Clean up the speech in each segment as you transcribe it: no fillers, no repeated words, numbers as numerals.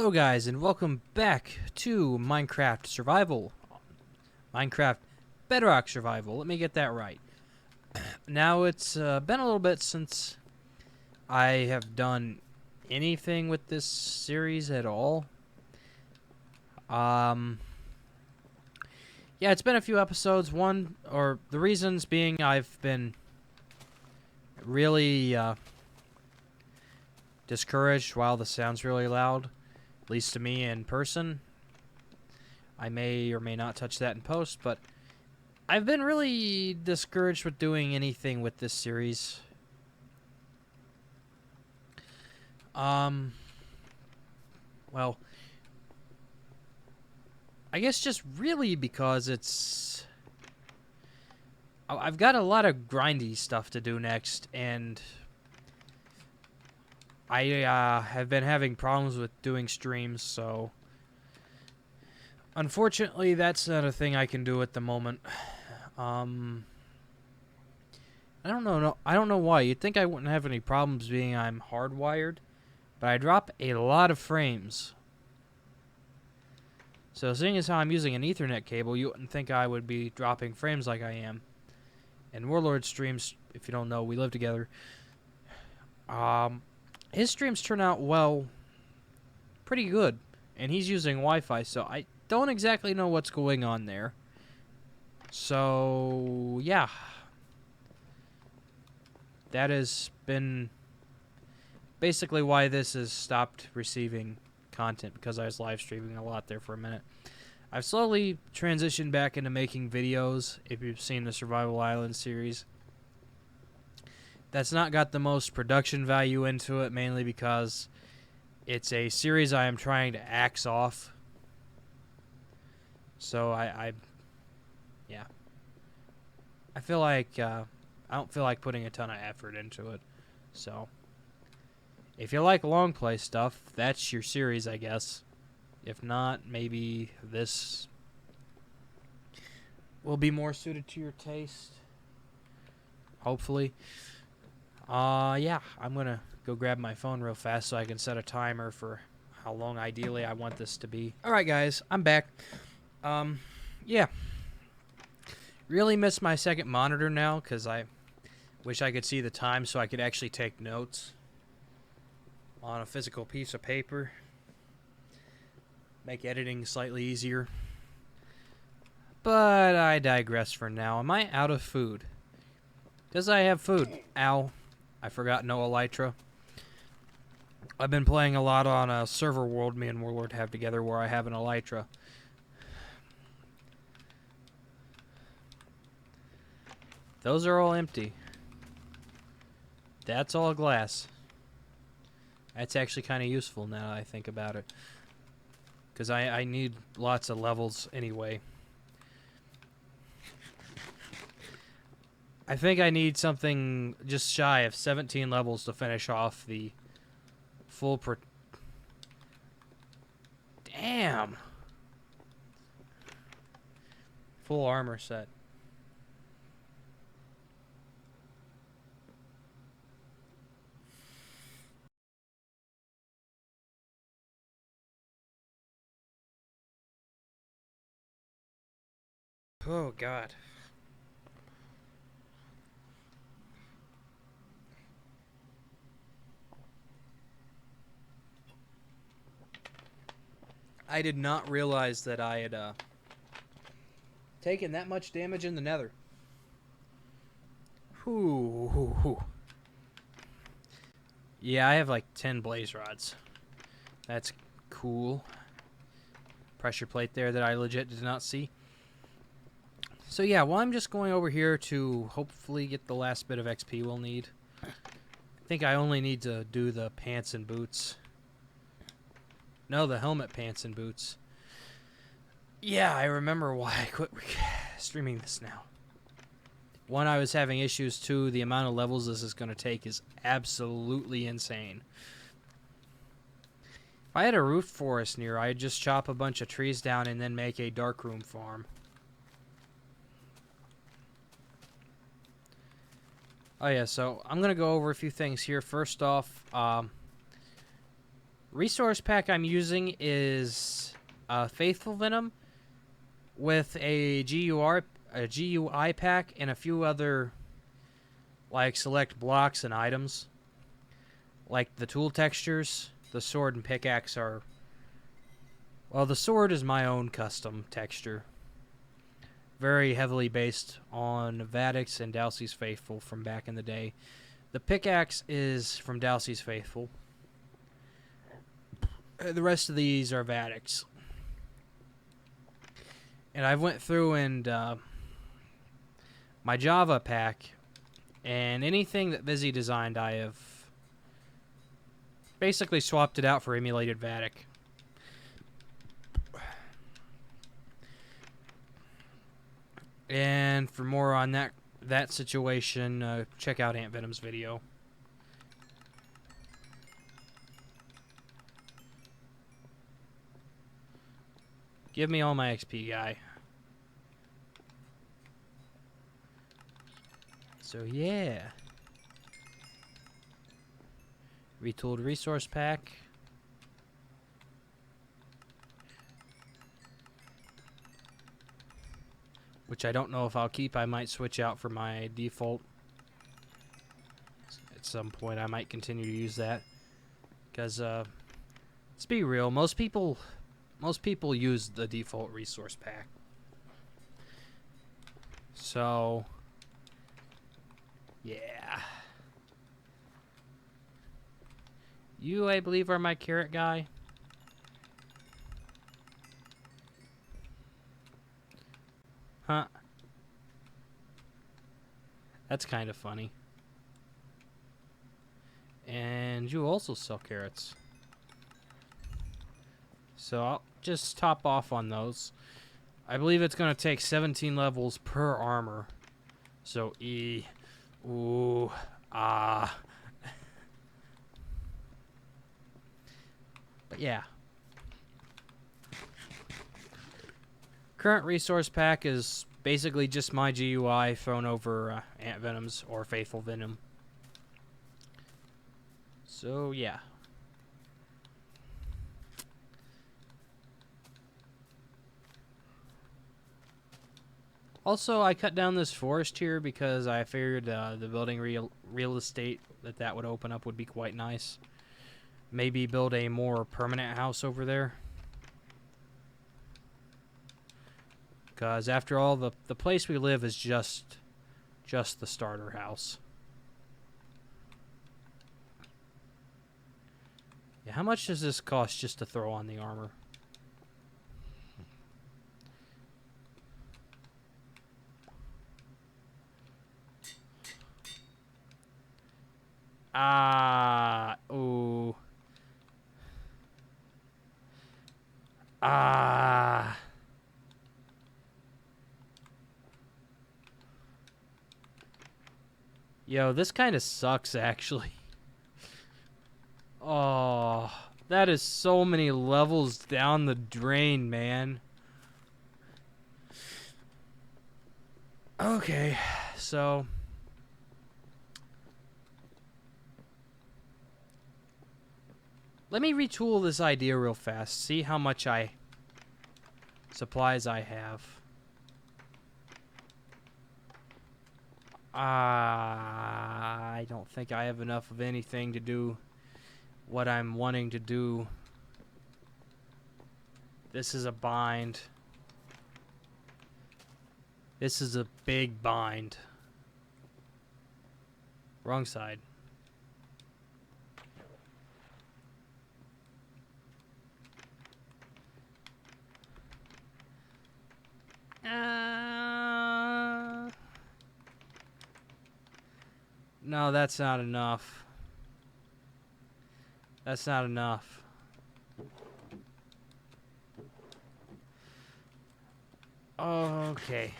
Hello guys, and welcome back to Minecraft Survival. Minecraft Bedrock Survival, let me get that right. Now it's been a little bit since I have done anything with this series at all. Yeah, it's been a few episodes. The reasons being I've been really discouraged. Wow, the sound's really loud. At least to me in person. I may or may not touch that in post, but I've been really discouraged with doing anything with this series. Well, I guess just really because I've got a lot of grindy stuff to do next, and I have been having problems with doing streams, so unfortunately that's not a thing I can do at the moment. I don't know why. You'd think I wouldn't have any problems being I'm hardwired, but I drop a lot of frames. So seeing as how I'm using an Ethernet cable, you wouldn't think I would be dropping frames like I am. And Warlord streams, if you don't know, we live together. His streams turn out, well, pretty good. And he's using Wi-Fi, so I don't exactly know what's going on there. So, yeah. That has been basically why this has stopped receiving content, because I was live streaming a lot there for a minute. I've slowly transitioned back into making videos, if you've seen the Survival Island series. That's not got the most production value into it, mainly because it's a series I am trying to axe off. So I feel like I don't feel like putting a ton of effort into it. So if you like long play stuff, that's your series, I guess. If not, maybe this will be more suited to your taste. Hopefully. Yeah, I'm gonna go grab my phone real fast so I can set a timer for how long ideally I want this to be. Alright guys, I'm back. Yeah. Really miss my second monitor now, because I wish I could see the time so I could actually take notes on a physical piece of paper. Make editing slightly easier. But I digress for now. Am I out of food? Does I have food? Ow. I forgot no elytra. I've been playing a lot on a server world me and Warlord have together where I have an elytra. Those are all empty. That's all glass. That's actually kind of useful now that I think about it. Because I need lots of levels anyway. I think I need something just shy of 17 levels to finish off the full Damn! Full armor set. Oh, God. I did not realize that I had taken that much damage in the nether. Whew. Yeah, I have like 10 blaze rods. That's cool. Pressure plate there that I legit did not see. So yeah, well, I'm just going over here to hopefully get the last bit of XP we'll need. I think I only need to do the pants and boots. No, the helmet, pants, and boots. Yeah, I remember why I quit streaming this now. One, I was having issues. Two, the amount of levels this is going to take is absolutely insane. If I had a root forest near, I'd just chop a bunch of trees down and then make a darkroom farm. Oh yeah, so I'm going to go over a few things here. First off, resource pack I'm using is Faithful Venom with a GUI pack and a few other like select blocks and items. Like the tool textures, the sword and pickaxe are... Well, the sword is my own custom texture. Very heavily based on Vadix and Dalsey's Faithful from back in the day. The pickaxe is from Dalsey's Faithful. The rest of these are Vadix. And I went through and my Java pack and anything that Vizzy designed, I have basically swapped it out for emulated Vadic. And for more on that situation, check out Ant Venom's video. Give me all my XP, guy. So yeah. Retooled resource pack. Which I don't know if I'll keep. I might switch out for my default. At some point I might continue to use that. Because, let's be real, most people use the default resource pack. So, yeah. You, I believe, are my carrot guy. Huh. That's kind of funny. And you also sell carrots. So I'll just top off on those. I believe it's going to take 17 levels per armor. So E, ooh, ah. But yeah. Current resource pack is basically just my GUI thrown over Ant Venom's or Faithful Venom. So yeah. Also, I cut down this forest here because I figured the building real estate that would open up would be quite nice. Maybe build a more permanent house over there. Because after all, the place we live is just the starter house. Yeah, how much does this cost just to throw on the armor? Ooh. Yo, this kind of sucks, actually. Oh, that is so many levels down the drain, man. Okay, so... let me retool this idea real fast. See how much supplies I have. I don't think I have enough of anything to do what I'm wanting to do. This is a bind. This is a big bind. Wrong side. No, that's not enough. That's not enough. Okay.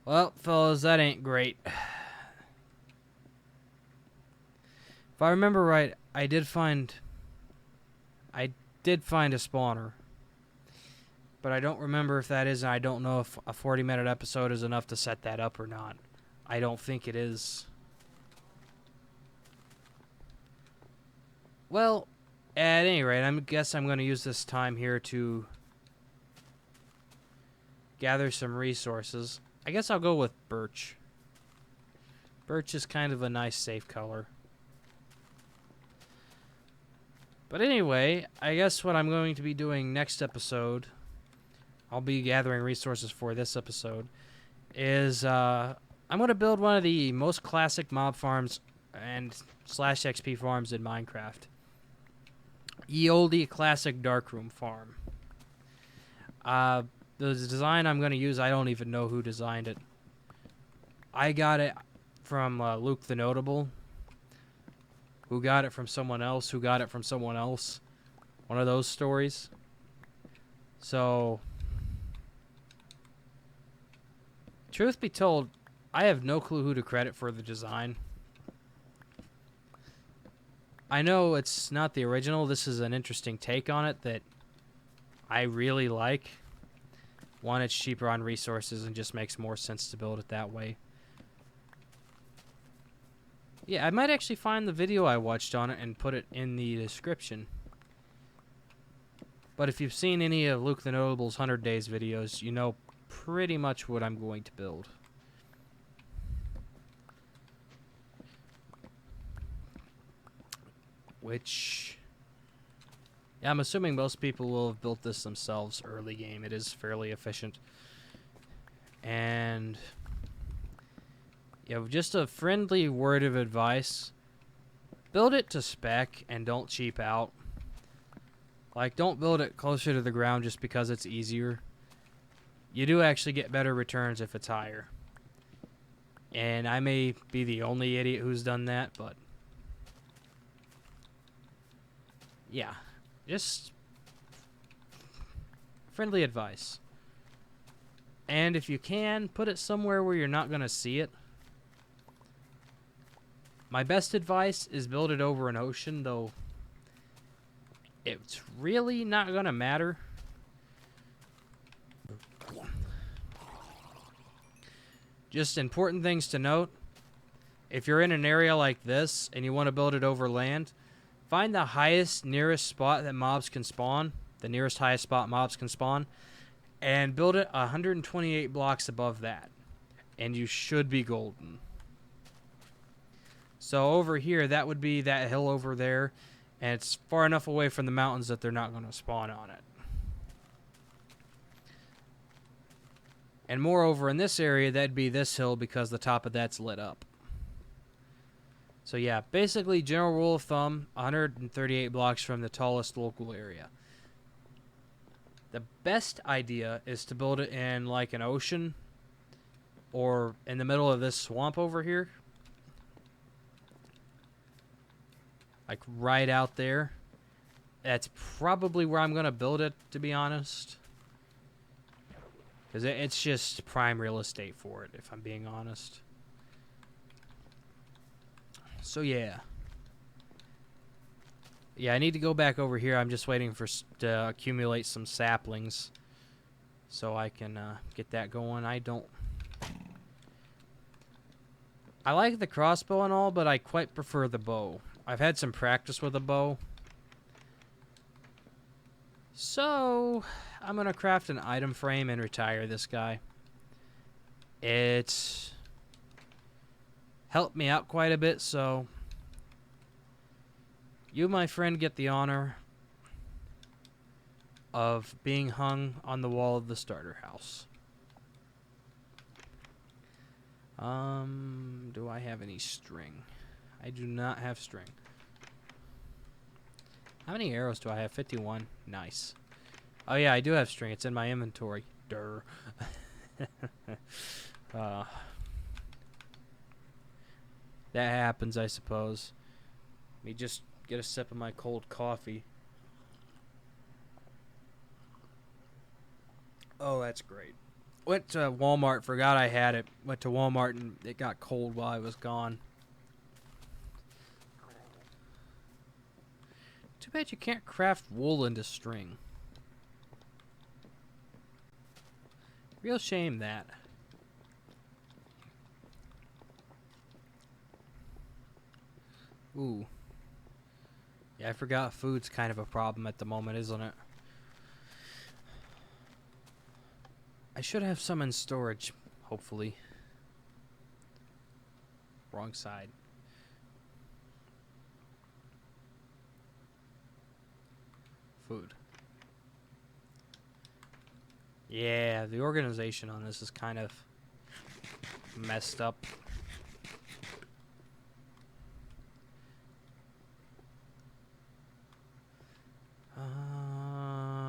Well, fellas, that ain't great. If I remember right, I did find a spawner. but I don't remember if that is, and I don't know if a 40-minute episode is enough to set that up or not. I don't think it is. Well, at any rate, I guess I'm going to use this time here to gather some resources. I guess I'll go with birch. Birch is kind of a nice, safe color. But anyway, I guess what I'm going to be doing next episode, I'll be gathering resources for this episode, is I'm going to build one of the most classic mob farms and slash XP farms in Minecraft. Ye olde classic darkroom farm. The design I'm going to use, I don't even know who designed it. I got it from Luke the Notable, who got it from someone else, who got it from someone else. One of those stories. So, truth be told, I have no clue who to credit for the design. I know it's not the original. This is an interesting take on it that I really like. One, it's cheaper on resources and just makes more sense to build it that way. Yeah, I might actually find the video I watched on it and put it in the description. But if you've seen any of Luke the Notable's 100 Days videos, you know pretty much what I'm going to build. Which, yeah, I'm assuming most people will have built this themselves early game. It is fairly efficient. And, yeah, just a friendly word of advice. Build it to spec and don't cheap out. Like, don't build it closer to the ground just because it's easier. You do actually get better returns if it's higher. And I may be the only idiot who's done that, but yeah, just friendly advice. And if you can, put it somewhere where you're not going to see it. My best advice is build it over an ocean, though it's really not going to matter. Just important things to note. If you're in an area like this and you want to build it over land, find the highest, nearest spot that mobs can spawn, the nearest highest spot mobs can spawn, and build it 128 blocks above that. And you should be golden. So over here, that would be that hill over there, and it's far enough away from the mountains that they're not going to spawn on it. And moreover, in this area, that'd be this hill because the top of that's lit up. So yeah, basically, general rule of thumb, 138 blocks from the tallest local area. The best idea is to build it in like an ocean or in the middle of this swamp over here. Like right out there. That's probably where I'm going to build it, to be honest. Because it's just prime real estate for it, if I'm being honest. So, yeah. Yeah, I need to go back over here. I'm just waiting to accumulate some saplings so I can get that going. I like the crossbow and all, but I quite prefer the bow. I've had some practice with a bow. So, I'm going to craft an item frame and retire this guy. It's helped me out quite a bit, so you, my friend, get the honor of being hung on the wall of the starter house. Do I have any string? I do not have string. How many arrows do I have? 51. Nice. Oh yeah, I do have string. It's in my inventory. Durr. That happens, I suppose. Let me just get a sip of my cold coffee. Oh, that's great. Went to Walmart, forgot I had it. Went to Walmart and it got cold while I was gone. Too bad you can't craft wool into string. Real shame that. Ooh. Yeah, I forgot food's kind of a problem at the moment, isn't it? I should have some in storage, hopefully. Wrong side. Food. Yeah, the organization on this is kind of messed up.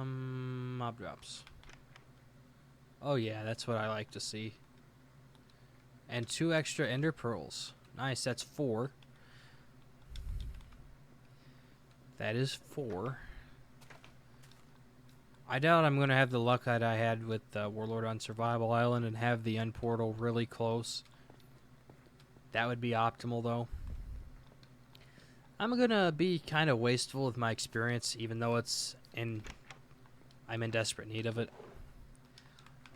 Mob drops. Oh yeah, that's what I like to see. And 2 extra ender pearls. Nice, that's 4. That is 4. I doubt I'm going to have the luck that I had with Warlord on Survival Island and have the end portal really close. That would be optimal, though. I'm going to be kind of wasteful with my experience, even though I'm in desperate need of it.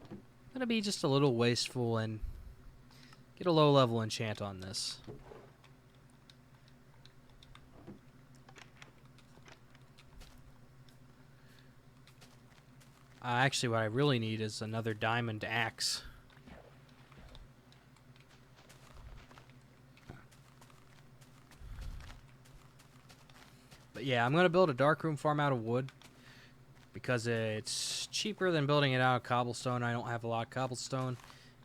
I'm going to be just a little wasteful and get a low-level enchant on this. Actually, what I really need is another diamond axe. But yeah, I'm going to build a darkroom farm out of wood because it's cheaper than building it out of cobblestone. I don't have a lot of cobblestone,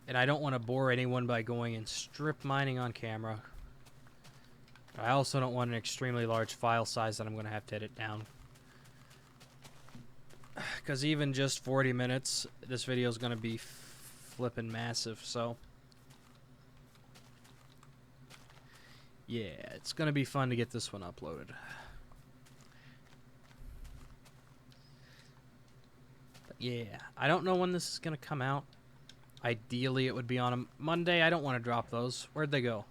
and I don't want to bore anyone by going and strip mining on camera. I also don't want an extremely large file size that I'm going to have to edit down. Because even just 40 minutes, this video is going to be flipping massive, so... yeah, it's going to be fun to get this one uploaded. But yeah, I don't know when this is going to come out. Ideally, it would be on a Monday. I don't want to drop those. Where'd they go?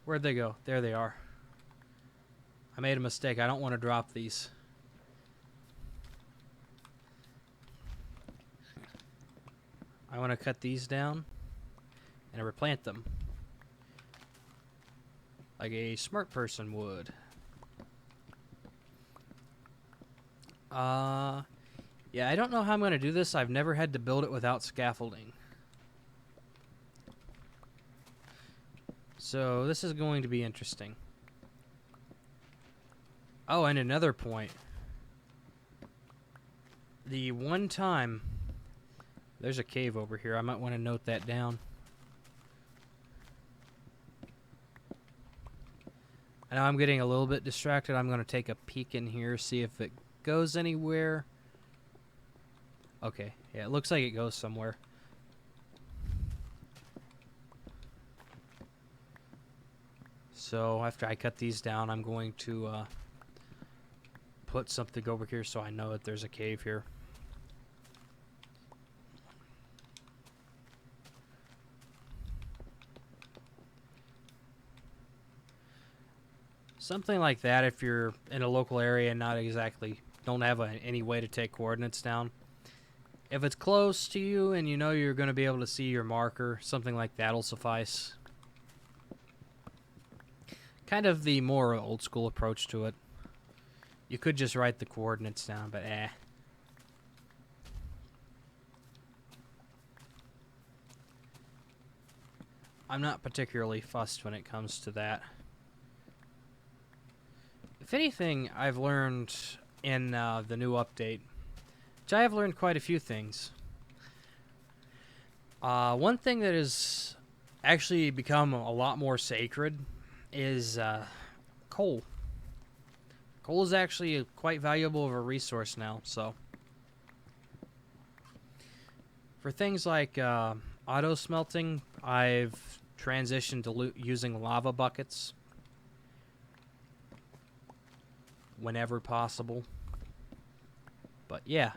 Where'd they go? There they are. I made a mistake. I don't want to drop these. I want to cut these down and replant them like a smart person would. Yeah, I don't know how I'm going to do this. I've never had to build it without scaffolding. So this is going to be interesting. Oh, and another point. The one time... there's a cave over here. I might want to note that down. I know I'm getting a little bit distracted. I'm going to take a peek in here, see if it goes anywhere. Okay, yeah, it looks like it goes somewhere. So after I cut these down, I'm going to put something over here so I know that there's a cave here. Something like that if you're in a local area and not exactly, don't have any way to take coordinates down. If it's close to you and you know you're going to be able to see your marker, something like that'll suffice. Kind of the more old school approach to it. You could just write the coordinates down, but eh. I'm not particularly fussed when it comes to that. If anything, I've learned in the new update, which I have learned quite a few things. One thing that has actually become a lot more sacred is coal. Coal is actually quite valuable of a resource now, so. For things like auto smelting, I've transitioned to using lava buckets whenever possible. But yeah,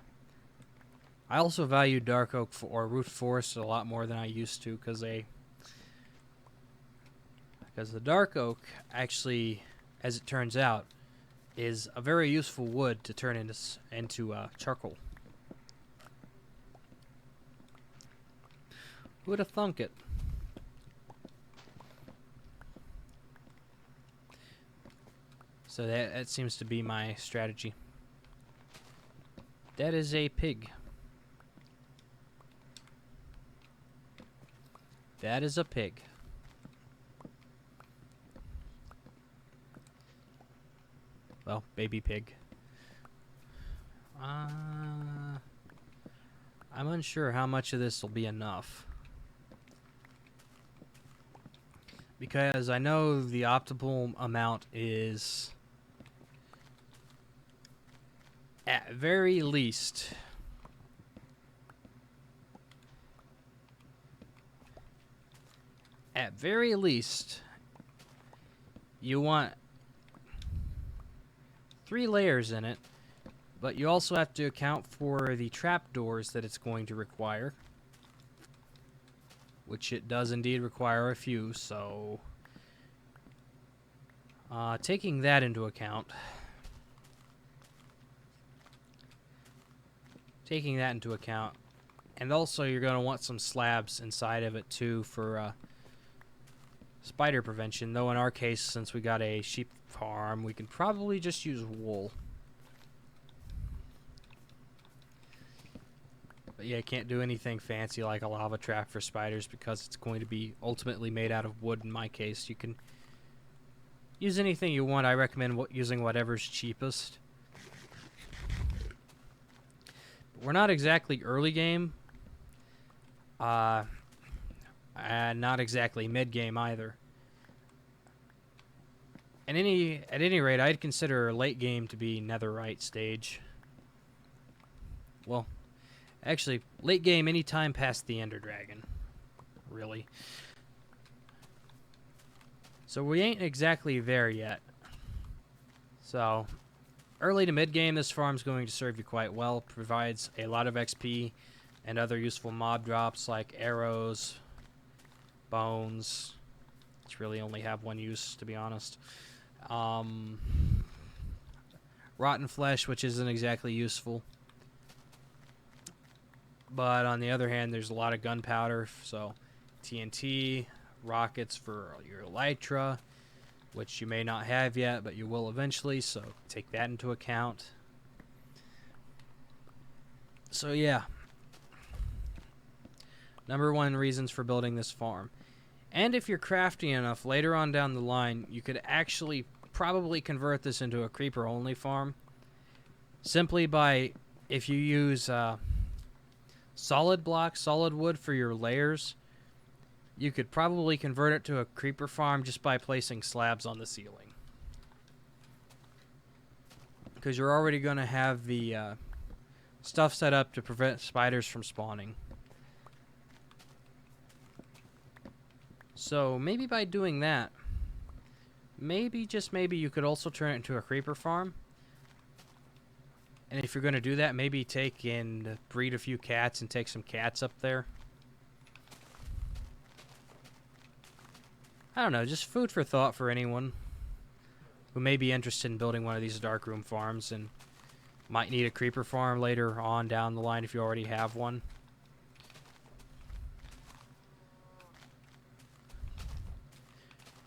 I also value dark oak or root forest a lot more than I used to because the dark oak actually, as it turns out, is a very useful wood to turn into charcoal. Who would have thunk it? So that seems to be my strategy. That is a pig. That is a pig. Well, baby pig. I'm unsure how much of this will be enough. Because I know the optimal amount is at very least you want 3 layers in it, but you also have to account for the trapdoors that it's going to require, which it does indeed require a few, so taking that into account, and also you're going to want some slabs inside of it too for spider prevention, though in our case, since we got a sheep farm, we can probably just use wool. But yeah, can't do anything fancy like a lava trap for spiders because it's going to be ultimately made out of wood in my case. You can use anything you want. I recommend using whatever's cheapest. But we're not exactly early game. And not exactly mid game either. At any rate, I'd consider late game to be netherite stage. Well, actually, late game anytime past the Ender Dragon, really. So we ain't exactly there yet. So, early to mid game, this farm's going to serve you quite well. Provides a lot of XP and other useful mob drops like arrows, bones, which really only have one use, to be honest. Rotten flesh, which isn't exactly useful. But on the other hand, there's a lot of gunpowder, so TNT, rockets for your elytra, which you may not have yet, but you will eventually, so take that into account. So yeah. Number 1 reasons for building this farm. And if you're crafty enough, later on down the line, you could actually probably convert this into a creeper-only farm. Simply by, if you use solid blocks, solid wood for your layers, you could probably convert it to a creeper farm just by placing slabs on the ceiling. Because you're already going to have the stuff set up to prevent spiders from spawning. So maybe by doing that, maybe, just maybe, you could also turn it into a creeper farm. And if you're going to do that, maybe take and breed a few cats and take some cats up there. I don't know, just food for thought for anyone who may be interested in building one of these darkroom farms and might need a creeper farm later on down the line if you already have one.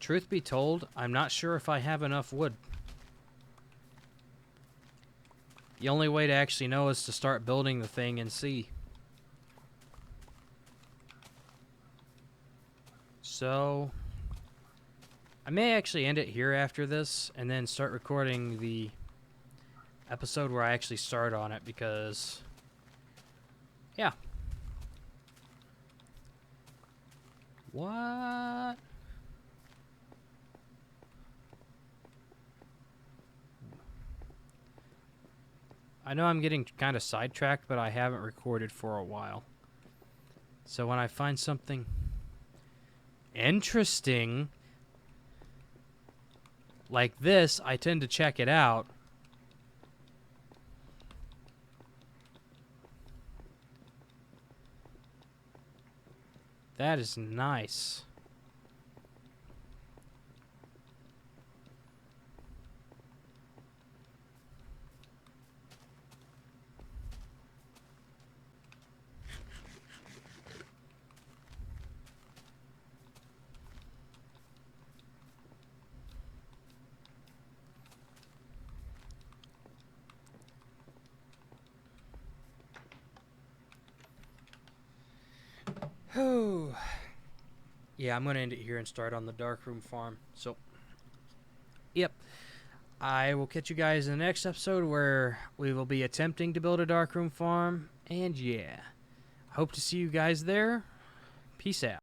Truth be told, I'm not sure if I have enough wood. The only way to actually know is to start building the thing and see. So, I may actually end it here after this and then start recording the episode where I actually start on it because, yeah. What? I know I'm getting kind of sidetracked, but I haven't recorded for a while. So when I find something interesting like this, I tend to check it out. That is nice. Oh. Yeah, I'm going to end it here and start on the darkroom farm. So, yep. I will catch you guys in the next episode where we will be attempting to build a darkroom farm. And yeah, hope to see you guys there. Peace out.